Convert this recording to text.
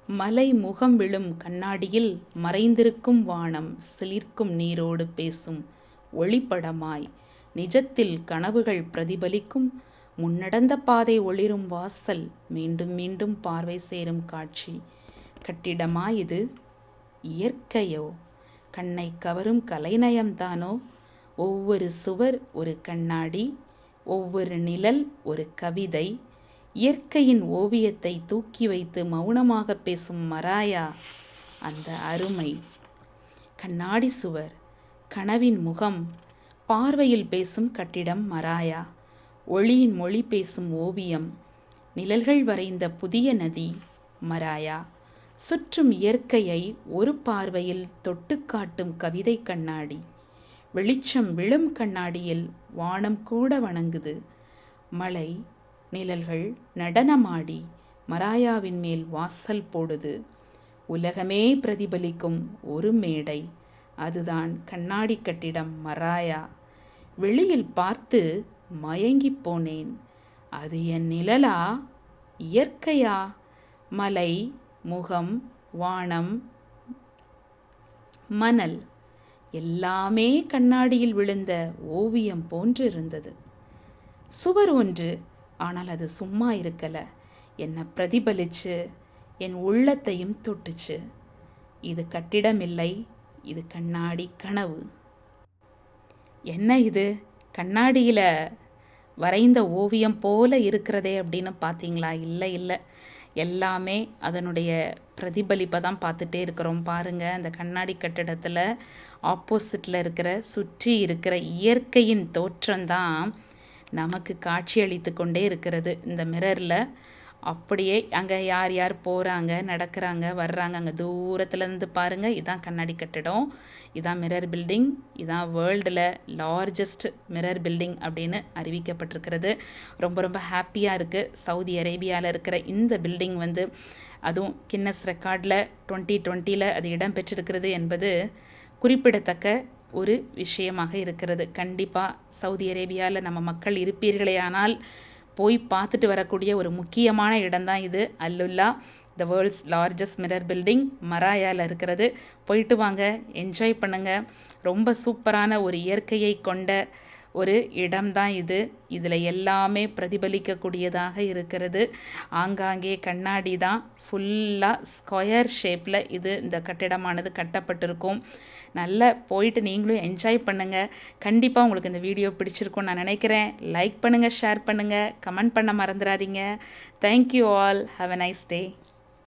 மலை முகம் விழும் கண்ணாடியில் மறைந்திருக்கும் வானம் சிலிர்க்கும் நீரோடு பேசும் ஒளிப்படமாய் நிஜத்தில் கனவுகள் பிரதிபலிக்கும் முன்னடந்த பாதை ஒளிரும் வாசல் மீண்டும் மீண்டும் பார்வை சேரும் காட்சி. கட்டிடமா இது? இயற்கையோ? கண்ணை கவரும் கலைநயம்தானோ? ஒவ்வொரு சுவர் ஒரு கண்ணாடி, ஒவ்வொரு நிழல் ஒரு கவிதை. இயற்கையின் ஓவியத்தை தூக்கி வைத்து மௌனமாக பேசும் மராயா அந்த அருமை. கண்ணாடி சுவர், கனவின் முகம், பார்வையில் பேசும் கட்டிடம் மராயா. ஒளியின் மொழி பேசும் ஓவியம், நிழல்கள் வரைந்த புதிய நதி மராயா. சுற்றும் இயற்கையை ஒரு பார்வையில் தொட்டு காட்டும் கவிதை கண்ணாடி. வெளிச்சம் விழும் கண்ணாடியில் வானம் கூட வணங்குது. மலை நிழல்கள் நடனமாடி மராயாவின் மேல் வாசல் போடுது. உலகமே பிரதிபலிக்கும் ஒரு மேடை, அதுதான் கண்ணாடி கட்டிடம் மராயா. வெளியில் பார்த்து மயங்கி போனேன். அது என் நிழலா, இயற்கையா? மலை, முகம், வானம், மணல் எல்லாமே கண்ணாடியில் விழுந்த ஓவியம் போன்று இருந்தது. சுவர் ஒன்று, ஆனால் அது சும்மா இருக்கல. என்னை பிரதிபலிச்சு என் உள்ளத்தையும் தொட்டுச்சு. இது கட்டிடம் இல்லை, இது கண்ணாடி கனவு. என்ன இது கண்ணாடியில் வரைந்த ஓவியம் போல இருக்கிறதே அப்படின்னு பார்த்தீங்களா? இல்லை இல்லை, எல்லாமே அதனுடைய பிரதிபலிப்பை தான் பார்த்துட்டே இருக்கிறோம். பாருங்கள், அந்த கண்ணாடி கட்டிடத்தில் ஆப்போசிட்டில் இருக்கிற சுற்றி இருக்கிற இயற்கையின் தோற்றம்தான் நமக்கு காட்சி அளித்து கொண்டே இருக்கிறது இந்த மிரரில். அப்படியே அங்கே யார் யார் போகிறாங்க, நடக்கிறாங்க, வர்றாங்க. அங்கே தூரத்துலேருந்து பாருங்கள், இதான் கண்ணாடி கட்டிடம், இதான் மிரர் பில்டிங், இதான் வேர்ல்டில் லார்ஜஸ்ட் மிரர் பில்டிங் அப்படின்னு அறிவிக்கப்பட்டிருக்கிறது. ரொம்ப ரொம்ப ஹாப்பியாக இருக்குது. சவுதி அரேபியாவில் இருக்கிற இந்த பில்டிங் அதுவும் கின்னஸ் ரெக்கார்டில் 2020 அது இடம் பெற்றிருக்கிறது என்பது குறிப்பிடத்தக்க ஒரு விஷயமாக இருக்கிறது. கண்டிப்பாக சவுதி அரேபியாவில் நம்ம மக்கள் இருப்பீர்களே ஆனால் போய் பார்த்துட்டு வரக்கூடிய ஒரு முக்கியமான இடம்தான் இது. AlUla, the world's largest mirror building மராயாவில் இருக்கிறது. போயிட்டு வாங்க, என்ஜாய் பண்ணுங்கள். ரொம்ப சூப்பரான ஒரு இயற்கையை கொண்ட ஒரு இடம்தான் இது. இதில் எல்லாமே பிரதிபலிக்கக்கூடியதாக இருக்கிறது. ஆங்காங்கே கண்ணாடி தான், ஃபுல்லாக ஸ்கொயர் ஷேப்பில் இந்த கட்டிடமானது கட்டப்பட்டிருக்கும். நல்லா போயிட்டு நீங்களும் என்ஜாய் பண்ணுங்கள். கண்டிப்பாக உங்களுக்கு இந்த வீடியோ பிடிச்சிருக்கும்னு நான் நினைக்கிறேன். லைக் பண்ணுங்கள், ஷேர் பண்ணுங்கள், கமெண்ட் பண்ண மறந்துடாதீங்க. Thank you all. Have a nice day.